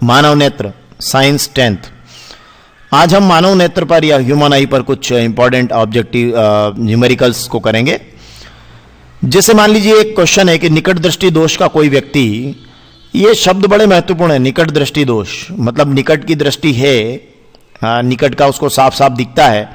मानव नेत्र science 10th। आज हम मानव नेत्र पर या ह्यूमन आई पर कुछ इंपॉर्टेंट ऑब्जेक्टिव न्यूमेरिकल्स को करेंगे। जैसे मान लीजिए एक क्वेश्चन है कि निकट दृष्टि दोष का कोई व्यक्ति, ये शब्द बड़े महत्वपूर्ण है। निकट दृष्टि दोष मतलब निकट की दृष्टि है, निकट का उसको साफ साफ दिखता है,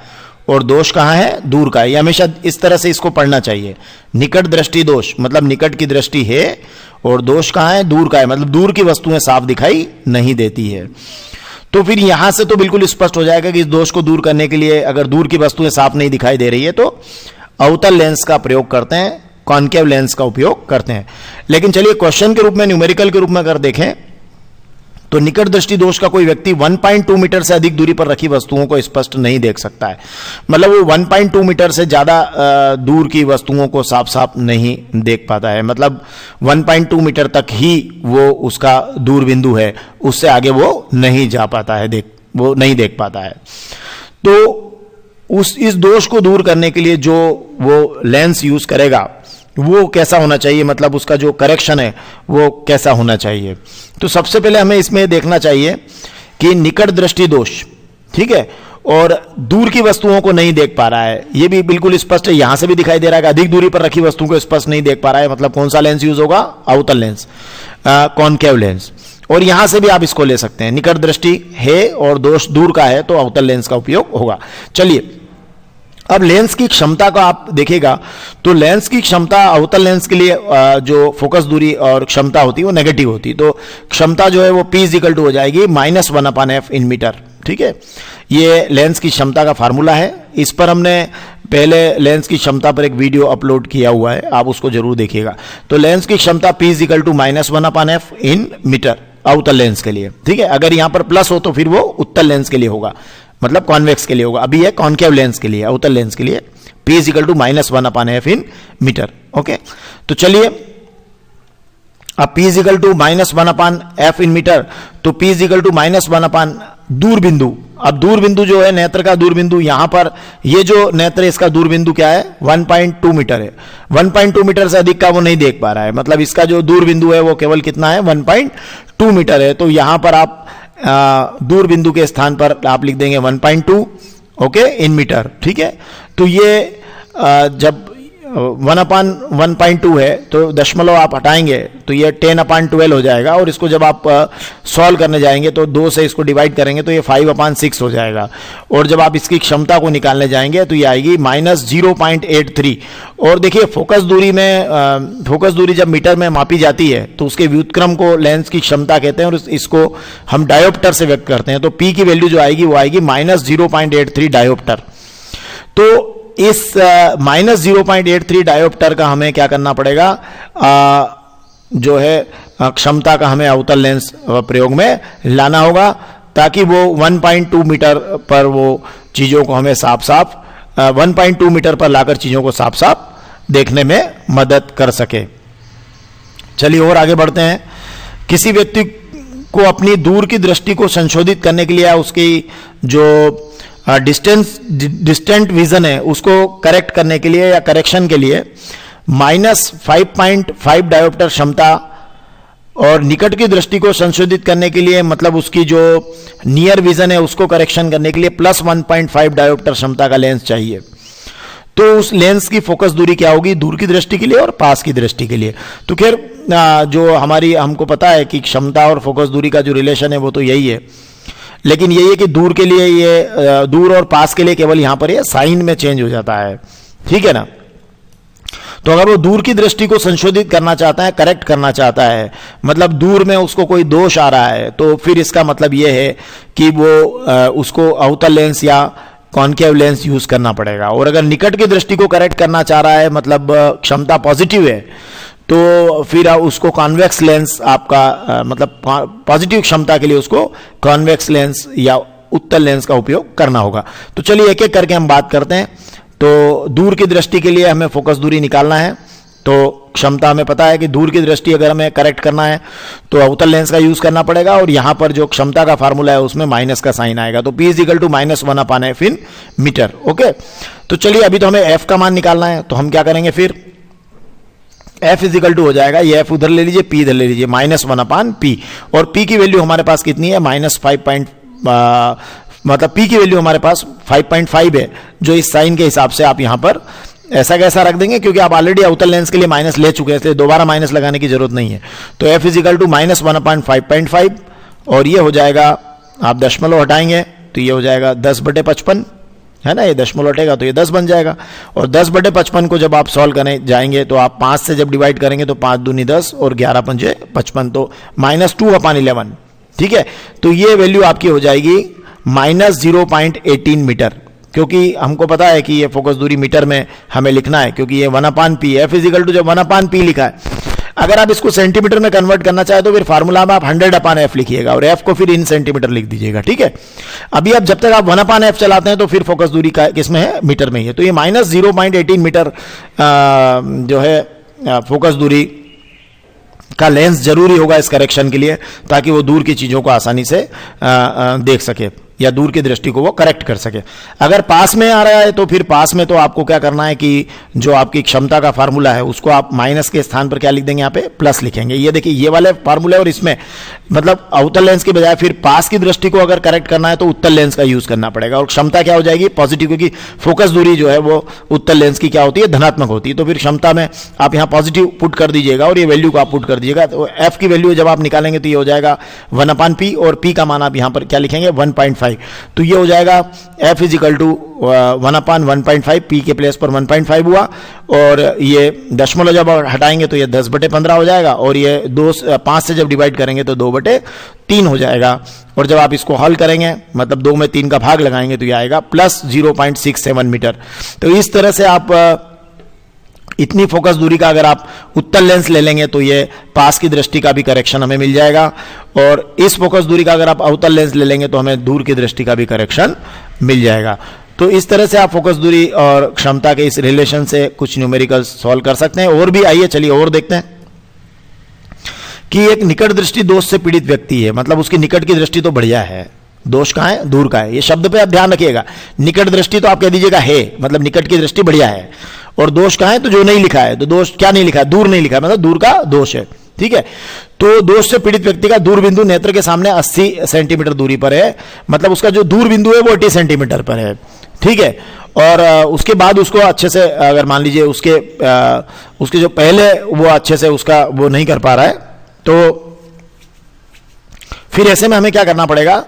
और दोष कहाँ है? दूर का है। ये हमेशा इस तरह से इसको पढ़ना चाहिए। निकट दृष्टि दोष मतलब निकट की दृष्टि है और दोष कहाँ है? दूर का है, मतलब दूर की वस्तुएं साफ दिखाई नहीं देती है। तो फिर यहां से तो बिल्कुल स्पष्ट हो जाएगा कि इस दोष को दूर करने के लिए अगर दूर की वस्तुएं साफ नहीं दिखाई दे रही है तो अवतल लेंस का प्रयोग करते हैं, कॉन्केव लेंस का उपयोग करते हैं। लेकिन चलिए क्वेश्चन के रूप में, न्यूमेरिकल के रूप में अगर देखें तो निकट दृष्टि दोष का कोई व्यक्ति 1.2 मीटर से अधिक दूरी पर रखी वस्तुओं को स्पष्ट नहीं देख सकता है। मतलब वो 1.2 मीटर से ज्यादा दूर की वस्तुओं को साफ साफ नहीं देख पाता है। मतलब 1.2 मीटर तक ही वो उसका दूर बिंदु है, उससे आगे वो नहीं जा पाता है, वो नहीं देख पाता है। तो इस दोष को दूर करने के लिए जो वो लेंस यूज करेगा वो कैसा होना चाहिए, मतलब उसका जो करेक्शन है वो कैसा होना चाहिए। तो सबसे पहले हमें इसमें देखना चाहिए कि निकट दृष्टि दोष, ठीक है, और दूर की वस्तुओं को नहीं देख पा रहा है, ये भी बिल्कुल स्पष्ट है। यहां से भी दिखाई दे रहा है कि अधिक दूरी पर रखी वस्तुओं को स्पष्ट नहीं देख पा रहा है, मतलब कौन सा लेंस यूज होगा? अवतल लेंस, कॉन्केव लेंस। और यहां से भी आप इसको ले सकते हैं, निकट दृष्टि है और दोष दूर का है तो अवतल लेंस का उपयोग होगा। चलिए अब लेंस की क्षमता का आप देखिएगा तो लेंस की क्षमता अवतल लेंस के लिए जो फोकस दूरी और क्षमता होती है वो नेगेटिव होती है। तो क्षमता जो है वो P = हो जाएगी -1/f इन मीटर, ठीक है। ये लेंस की क्षमता का फार्मूला है। इस पर हमने पहले लेंस की क्षमता पर एक वीडियो अपलोड किया हुआ है, आप उसको जरूर देखिएगा। तो लेंस की क्षमता P = -1/f इन मीटर अवतल लेंस के लिए, ठीक है। अगर यहां पर प्लस हो तो फिर वो उत्तल लेंस के लिए होगा, मतलब कॉन्वेक्स के लिए होगा। अभी है कॉन्केव लेंस के लिए, अवतल लेंस के लिए P = -1/f in metre. Okay, तो चलिए अब P = -1/f इन मीटर, तो P = -1 दूर बिंदु। अब दूर बिंदु जो है नेत्र का दूर बिंदु, यहां पर ये जो नेत्र है इसका दूर बिंदु क्या है? 1.2 मीटर है। 1.2 मीटर से अधिक का वो नहीं देख पा रहा है, मतलब इसका जो दूर बिंदु है वो केवल कितना है? 1.2 मीटर है। तो यहां पर आप दूर बिंदु के स्थान पर आप लिख देंगे 1.2, ओके, इन मीटर, ठीक है। तो ये जब 1/1.2 है तो दशमलव आप हटाएंगे तो ये 10/12 हो जाएगा, और इसको जब आप सॉल्व करने जाएंगे तो 2 से इसको डिवाइड करेंगे तो ये 5/6 हो जाएगा। और जब आप इसकी क्षमता को निकालने जाएंगे तो ये आएगी -0.83। और देखिए फोकस दूरी में, फोकस दूरी जब मीटर में मापी जाती है तो उसके व्युत्क्रम को लेंस की क्षमता कहते हैं, और इसको हम डायोप्टर से व्यक्त करते हैं। तो P की वैल्यू जो आएगी वो आएगी -0.83 डायोप्टर। तो इस -0.83 डायोप्टर का हमें क्या करना पड़ेगा? जो है क्षमता का हमें अवतल लेंस प्रयोग में लाना होगा, ताकि वो 1.2 मीटर पर वो चीजों को हमें साफ साफ 1.2 मीटर पर लाकर चीजों को साफ साफ देखने में मदद कर सके। चलिए और आगे बढ़ते हैं। किसी व्यक्ति को अपनी दूर की दृष्टि को संशोधित करने के लिए या उसकी जो डिस्टेंट विजन है उसको करेक्ट करने के लिए या करेक्शन के लिए -5.5 डायोप्टर क्षमता, और निकट की दृष्टि को संशोधित करने के लिए मतलब उसकी जो नियर विजन है उसको करेक्शन करने के लिए +1.5 डायोप्टर क्षमता का लेंस चाहिए। तो उस लेंस की फोकस दूरी क्या होगी? दूर की दृष्टि के लिए और पास की दृष्टि के लिए। तो खैर जो हमको पता है कि क्षमता और फोकस दूरी का जो रिलेशन है वो तो यही है, लेकिन यही है कि दूर के लिए ये दूर और पास के लिए केवल यहां पर ये साइन में चेंज हो जाता है, ठीक है ना। तो अगर वो दूर की दृष्टि को संशोधित करना चाहता है, करेक्ट करना चाहता है, मतलब दूर में उसको कोई दोष आ रहा है, तो फिर इसका मतलब ये है कि वो उसको अवतल लेंस या कॉन्केव लेंस यूज करना पड़ेगा। और अगर निकट की दृष्टि को करेक्ट करना चाह रहा है, मतलब क्षमता पॉजिटिव है, तो फिर उसको कॉन्वेक्स लेंस आपका मतलब पॉजिटिव क्षमता के लिए उसको कॉन्वेक्स लेंस या उत्तल लेंस का उपयोग करना होगा। तो चलिए एक एक करके हम बात करते हैं। तो दूर की दृष्टि के लिए हमें फोकस दूरी निकालना है, तो क्षमता हमें पता है कि दूर की दृष्टि अगर हमें करेक्ट करना है तो अवतल लेंस का यूज करना पड़ेगा, और यहां पर जो क्षमता का फार्मूला है उसमें माइनस का साइन आएगा। तो P = -1/f in metre. Okay, तो चलिए अभी तो हमें F का मान निकालना है, तो हम क्या करेंगे? फिर F इजिकल टू हो जाएगा, ये F उधर ले लीजिए, P इधर ले लीजिए, -1/P, और P की वैल्यू हमारे पास कितनी है, मतलब P की वैल्यू हमारे पास 5.5 है, जो इस साइन के हिसाब से आप यहां पर ऐसा कैसा रख देंगे, क्योंकि आप ऑलरेडी अवतल लेंस के लिए माइनस ले चुके हैं, इसलिए दोबारा माइनस लगाने की जरूरत नहीं है। तो F इजिकल टू -1/5.5, और ये हो जाएगा, आप दशमलव हटाएंगे तो ये हो जाएगा 10/55, है ना, ये दशमलव हटेगा तो ये 10 बन जाएगा। और 10/55 को जब आप सॉल्व करने जाएंगे तो आप 5 से जब डिवाइड करेंगे तो 5 दूनी 10 और 11 पंजे 55, तो -2/11, ठीक है। तो ये वैल्यू आपकी हो जाएगी -0.18 मीटर, क्योंकि हमको पता है कि ये फोकस दूरी मीटर में हमें लिखना है, क्योंकि ये 1/P, F इजिकल टू जब 1/P लिखा है, अगर आप इसको सेंटीमीटर में कन्वर्ट करना चाहे तो फिर फार्मूला में आप 100/F लिखिएगा और F को फिर इन सेंटीमीटर लिख दीजिएगा, ठीक है। अभी अब जब तक आप 1/F चलाते हैं तो फिर फोकस दूरी का किसमें है, मीटर में ही है। तो ये -0.18 मीटर जो है फोकस दूरी का लेंस जरूरी होगा इस करेक्शन के लिए, ताकि वो दूर की चीजों को आसानी से देख सके या दूर की दृष्टि को वो करेक्ट कर सके। अगर पास में आ रहा है तो फिर पास में तो आपको क्या करना है कि जो आपकी क्षमता का फार्मूला है उसको आप माइनस के स्थान पर क्या लिख देंगे, यहाँ पे प्लस लिखेंगे। ये देखिए ये वाले फार्मूले, और इसमें मतलब अवतल लेंस के बजाय फिर पास की दृष्टि को अगर करेक्ट करना है तो उत्तल लेंस का यूज करना पड़ेगा, और क्षमता क्या हो जाएगी, पॉजिटिव, क्योंकि फोकस दूरी जो है वो उत्तल लेंस की क्या होती है, धनात्मक होती है। तो फिर क्षमता में आप यहाँ पॉजिटिव पुट कर दीजिएगा और ये वैल्यू को आप पुट कर दीजिएगा। तो एफ की वैल्यू जब आप निकालेंगे तो ये हो जाएगा 1/P, और P का मान आप यहाँ पर क्या लिखेंगे, 1.5। तो ये हो जाएगा F इजिकल टू 1/1.5, P के प्लेस पर 1.5 हुआ, और ये दशमलव जब हटाएंगे तो ये 10/15 हो जाएगा, और ये 5 से जब डिवाइड करेंगे तो 2/3 हो जाएगा। और जब आप इसको हल करेंगे, मतलब 2 में 3 का भाग लगाएंगे तो ये आएगा +0.67 मीटर। तो इस तरह से आप इतनी फोकस दूरी का अगर आप उत्तल लेंस ले लेंगे तो ये पास की दृष्टि का भी करेक्शन हमें मिल जाएगा, और इस फोकस दूरी का अगर आप अवतल लेंस ले लेंगे तो हमें दूर की दृष्टि का भी करेक्शन मिल जाएगा। तो इस तरह से आप फोकस दूरी और क्षमता के इस रिलेशन से कुछ न्यूमेरिकल्स सॉल्व कर सकते हैं। और भी आइए चलिए और देखते हैं कि एक निकट दृष्टि दोष से पीड़ित व्यक्ति है, मतलब उसकी निकट की दृष्टि तो बढ़िया है, दोष कहां है, दूर का है। ये शब्द पे आप ध्यान रखिएगा, निकट दृष्टि तो आप कह दीजिएगा है, मतलब निकट की दृष्टि बढ़िया है, और दोष कहां है, तो जो नहीं लिखा है, तो दोष क्या नहीं लिखा है, दूर नहीं लिखा है, मतलब दूर का दोष है, ठीक है। तो दोष से पीड़ित व्यक्ति का दूर बिंदु नेत्र के सामने 80 सेंटीमीटर दूरी पर है, मतलब उसका जो दूर बिंदु है वो 80 सेंटीमीटर पर है, ठीक है। और उसके बाद उसको अच्छे से, अगर मान लीजिए उसके जो पहले वो अच्छे से उसका वो नहीं कर पा रहा है, तो फिर ऐसे में हमें क्या करना पड़ेगा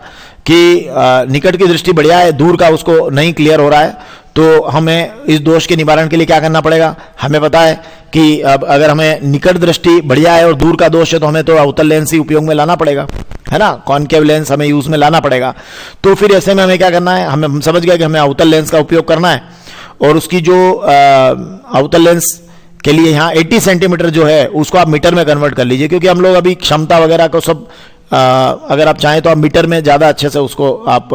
कि निकट की दृष्टि बढ़िया है, दूर का उसको नहीं क्लियर हो रहा है, तो हमें इस दोष के निवारण के लिए क्या करना पड़ेगा। हमें पता है कि अब अगर हमें निकट दृष्टि बढ़िया है और दूर का दोष है तो हमें तो अवतल लेंस ही उपयोग में लाना पड़ेगा, है ना, कॉनकेव लेंस हमें यूज में लाना पड़ेगा। तो फिर ऐसे में हमें क्या करना है, हम समझ गए कि हमें अवतल लेंस का उपयोग करना है, और उसकी जो अवतल लेंस के लिए यहाँ 80 सेंटीमीटर जो है उसको आप मीटर में कन्वर्ट कर लीजिए, क्योंकि हम लोग अभी क्षमता वगैरह को सब अगर आप चाहें तो आप मीटर में ज्यादा अच्छे से उसको आप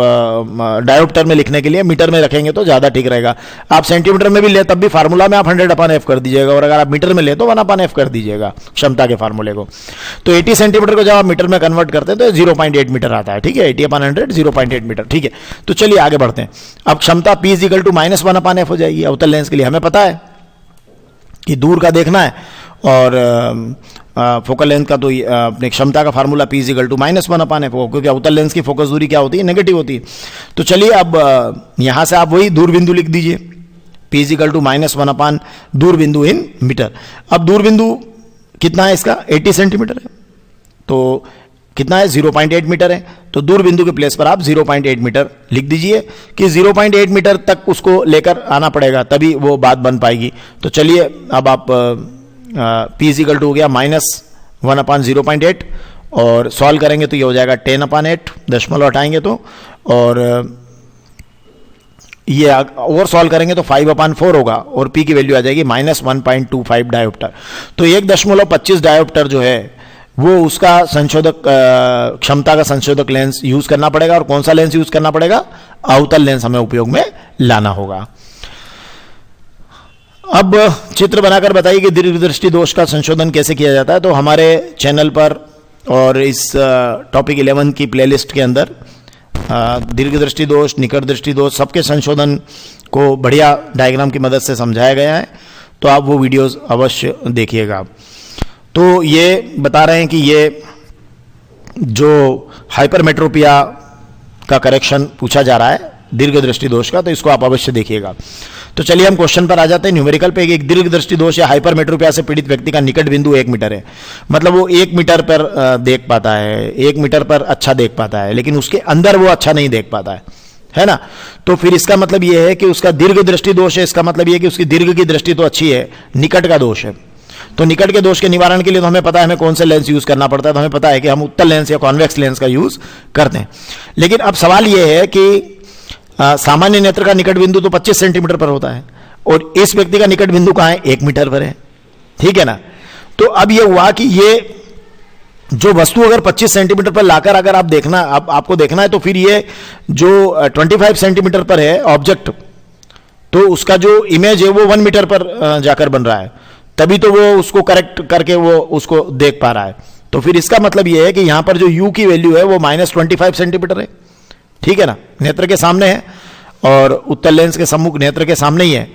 डायोप्टर में लिखने के लिए मीटर में रखेंगे तो ज्यादा ठीक रहेगा। आप सेंटीमीटर में भी ले तब भी फार्मूला में आप 100/F कर दीजिएगा, और अगर आप मीटर में ले तो 1/F कर दीजिएगा क्षमता के फार्मूले को। तो 80 सेंटीमीटर को जब आप मीटर में कन्वर्ट करते हैं तो 0.8 मीटर आता है, ठीक है, 80/100 0.8 मीटर, ठीक है। तो चलिए आगे बढ़ते हैं। अब क्षमता P इजिकल टू -1/F हो जाएगी अवतल लेंस के लिए। हमें पता है कि दूर का देखना है, और फोकल लेंथ का तो अपने क्षमता का formula P is equal to -1/F हो, क्योंकि अवतल लेंस की फोकस दूरी क्या होती है, नेगेटिव होती है। तो चलिए अब यहां से आप वही दूर बिंदु लिख दीजिए, P इजिकल टू -1/, दूर बिंदु इन मीटर। अब दूर बिंदु कितना है इसका, 80 सेंटीमीटर है, तो कितना है, 0.8 मीटर है। तो दूर बिंदु के प्लेस पर आप 0.8 मीटर लिख दीजिए कि 0.8 मीटर तक उसको लेकर आना पड़ेगा, तभी वो बात बन पाएगी। तो चलिए अब आप P इजिकल टू हो गया -1/0.8, और सॉल्व करेंगे तो ये हो जाएगा 10/8, दशमलव हटाएंगे तो, और ये और सॉल्व करेंगे तो 5/4 होगा, और P की वैल्यू आ जाएगी -1.25 डायोप्टर। तो 1.25 डायोप्टर जो है वो उसका संशोधक क्षमता का संशोधक लेंस यूज करना पड़ेगा। और कौन सा लेंस यूज करना पड़ेगा, अवतल लेंस हमें उपयोग में लाना होगा। अब चित्र बनाकर बताइए कि दीर्घ दृष्टि दोष का संशोधन कैसे किया जाता है। तो हमारे चैनल पर और इस टॉपिक 11 की प्लेलिस्ट के अंदर दीर्घ दृष्टि दोष, निकट दृष्टि दोष, सबके संशोधन को बढ़िया डायग्राम की मदद से समझाया गया है। तो आप वो वीडियोस अवश्य देखिएगा। तो ये बता रहे हैं कि ये जो हाइपरमेट्रोपिया का करेक्शन पूछा जा रहा है दीर्घ दृष्टि दोष का, तो इसको आप अवश्य देखिएगा। तो चलिए हम क्वेश्चन पर आ जाते हैं। न्यूमेरिकल पे एक दीर्घ दृष्टि दोष या हाइपरमेट्रोपिया से पीड़ित व्यक्ति का निकट बिंदु 1 मीटर है, मतलब वो 1 मीटर पर देख पाता है, 1 मीटर पर अच्छा देख पाता है, लेकिन उसके अंदर वो अच्छा नहीं देख पाता है ना। तो फिर इसका मतलब ये है कि उसका दीर्घ दृष्टि दोष है। इसका मतलब ये है कि उसकी दीर्घ की दृष्टि तो अच्छी है, निकट का दोष है। तो निकट के दोष के निवारण के लिए तो हमें पता है हमें कौन सा लेंस यूज करना पड़ता है, तो हमें पता है कि हम उत्तल लेंस या कॉन्वेक्स लेंस का यूज करते हैं। लेकिन अब सवाल यह है कि सामान्य नेत्र का निकट बिंदु तो 25 सेंटीमीटर पर होता है और इस व्यक्ति का निकट बिंदु कहां है, 1 मीटर पर है, ठीक है ना। तो अब यह हुआ कि ये जो वस्तु अगर 25 सेंटीमीटर पर लाकर अगर आप देखना, आपको देखना है, तो फिर ये जो 25 सेंटीमीटर पर है ऑब्जेक्ट, तो उसका जो इमेज है वो 1 मीटर पर जाकर बन रहा है, तभी तो वो उसको करेक्ट करके वो उसको देख पा रहा है। तो फिर इसका मतलब ये है कि यहां पर जो u की वैल्यू है वो -25 सेंटीमीटर है, ठीक है ना, नेत्र के सामने है और उत्तल लेंस के सम्मुख नेत्र के सामने ही है।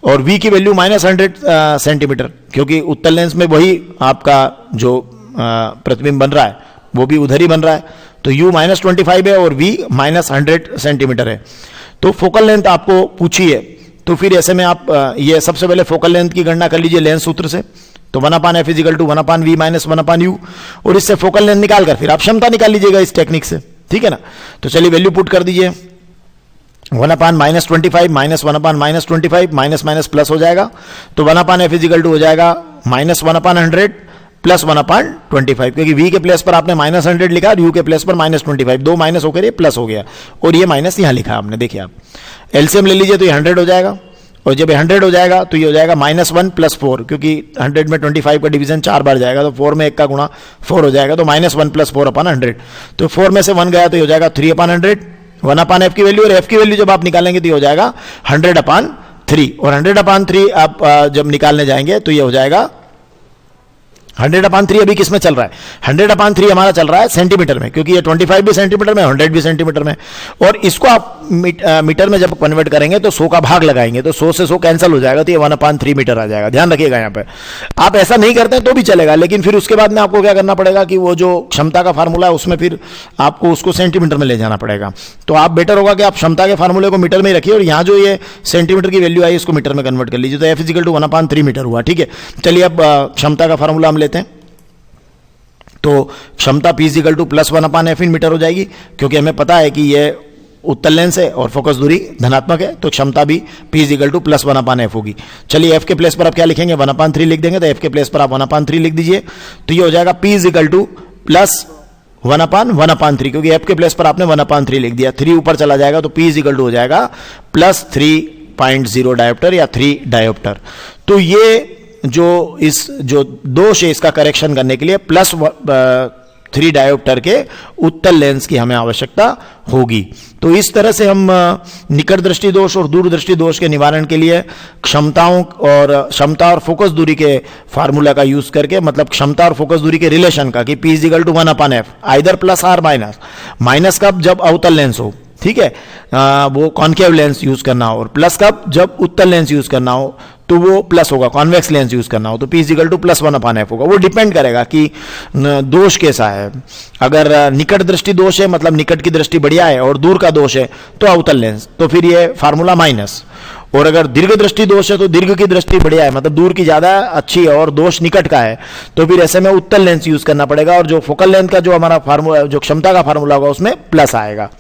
और v की वैल्यू -100 सेंटीमीटर, क्योंकि उत्तल लेंस में वही आपका जो प्रतिबिंब बन रहा है वो भी उधर ही बन रहा है। तो u -25 है और v -100 सेंटीमीटर है। तो फोकल लेंथ आपको पूछी है, तो फिर ऐसे में आप ये सबसे पहले फोकल लेंथ की गणना कर लीजिए लेंस सूत्र से। तो 1/f = 1/v - 1/u, और इससे फोकल लेंथ निकाल कर फिर आप क्षमता निकाल लीजिएगा इस टेक्निक से, ठीक है ना। तो चलिए वैल्यू पुट कर दीजिए, 1/-25 -1/-25 माइनस प्लस हो जाएगा। तो 1/f = हो जाएगा -1/100 प्लस 1/25, क्योंकि v के प्लेस पर आपने -100 लिखा और u के प्लेस पर -25, दो माइनस होकर ये प्लस हो गया और ये माइनस यहां लिखा आपने। देखिए आप एलसीएम ले लीजिए तो ये 100 हो जाएगा, और जब 100 हो जाएगा तो ये हो जाएगा -1 + 4, क्योंकि 100 में 25 का डिवीजन 4 बार जाएगा, तो 4 में 1 का गुणा 4 हो जाएगा, तो -1 + 4/100। तो 4 में से 1 गया तो ये हो जाएगा 3/100, 1/f की वैल्यू, और f की वैल्यू जब आप निकालेंगे तो ये हो जाएगा 100/3, और 100/3 आप जब निकालने जाएंगे तो ये हो जाएगा 100/3 अभी किस में चल रहा है, 100/3 हमारा चल रहा है सेंटीमीटर में, क्योंकि ये 25 भी सेंटीमीटर में, 100 भी सेंटीमीटर में। और इसको आप मीटर में जब कन्वर्ट करेंगे तो 100 का भाग लगाएंगे, तो 100 से 100 कैंसिल हो जाएगा, तो ये 1/3 मीटर आ जाएगा। ध्यान रखिएगा यहाँ पे, आप ऐसा नहीं करते हैं तो भी चलेगा, लेकिन फिर उसके बाद में आपको क्या करना पड़ेगा कि वो जो क्षमता का फार्मूला है उसमें फिर आपको उसको सेंटीमीटर में ले जाना पड़ेगा। तो आप बेटर होगा कि आप क्षमता के फार्मूले को मीटर में ही रखिए, और यहाँ जो ये सेंटीमीटर की वैल्यू आई इसको मीटर में कन्वर्ट कर लीजिए। तो f = 1/3 मीटर हुआ, ठीक है। चलिए अब क्षमता का फार्मूला हम लेते हैं। तो क्षमता p = +1/f इन मीटर हो जाएगी, क्योंकि हमें पता है कि ये उत्तल लेंस है और फोकस दूरी धनात्मक है, तो क्षमता भी p = +1/f होगी। चलिए f के प्लेस पर आप क्या लिखेंगे, 1/3 लिख देंगे, तो f के प्लेस पर आप 1/3 लिख दीजिए। तो ये हो जाएगा p = +1/1/3, क्योंकि f के प्लेस पर आपने 1/3 लिख दिया, 3 ऊपर चला जाएगा, तो p = हो जाएगा +3.0 डायोप्टर या 3 डायोप्टर। तो ये जो दोष है इसका करेक्शन करने के लिए +3 डायोप्टर के उत्तल लेंस की हमें आवश्यकता होगी। तो इस तरह से हम निकट दृष्टि दोष और दूर दृष्टि दोष के निवारण के लिए क्षमता और फोकस दूरी के फार्मूला का यूज करके, मतलब क्षमता और फोकस दूरी के रिलेशन का, कि p = 1/f, आइदर प्लस और माइनस कब, जब अवतल लेंस हो, ठीक है, वो कॉन्केव लेंस यूज करना हो, और प्लस कब, जब उत्तल लेंस यूज करना हो तो वो प्लस होगा, कॉन्वेक्स लेंस यूज करना हो तो p = +1/f होगा। वो डिपेंड करेगा कि दोष कैसा है। अगर निकट दृष्टि दोष है, मतलब निकट की दृष्टि बढ़िया है, और दूर का दोष है तो अवतल लेंस, तो फिर ये फार्मूला माइनस। और अगर दीर्घ दृष्टि दोष है तो दीर्घ की दृष्टि बढ़िया है, मतलब दूर की ज्यादा अच्छी है और दोष निकट का है, तो फिर ऐसे में उत्तल लेंस यूज करना पड़ेगा, और जो फोकल लेंथ का जो हमारा फार्मूला, जो क्षमता का फार्मूला होगा उसमें प्लस आएगा।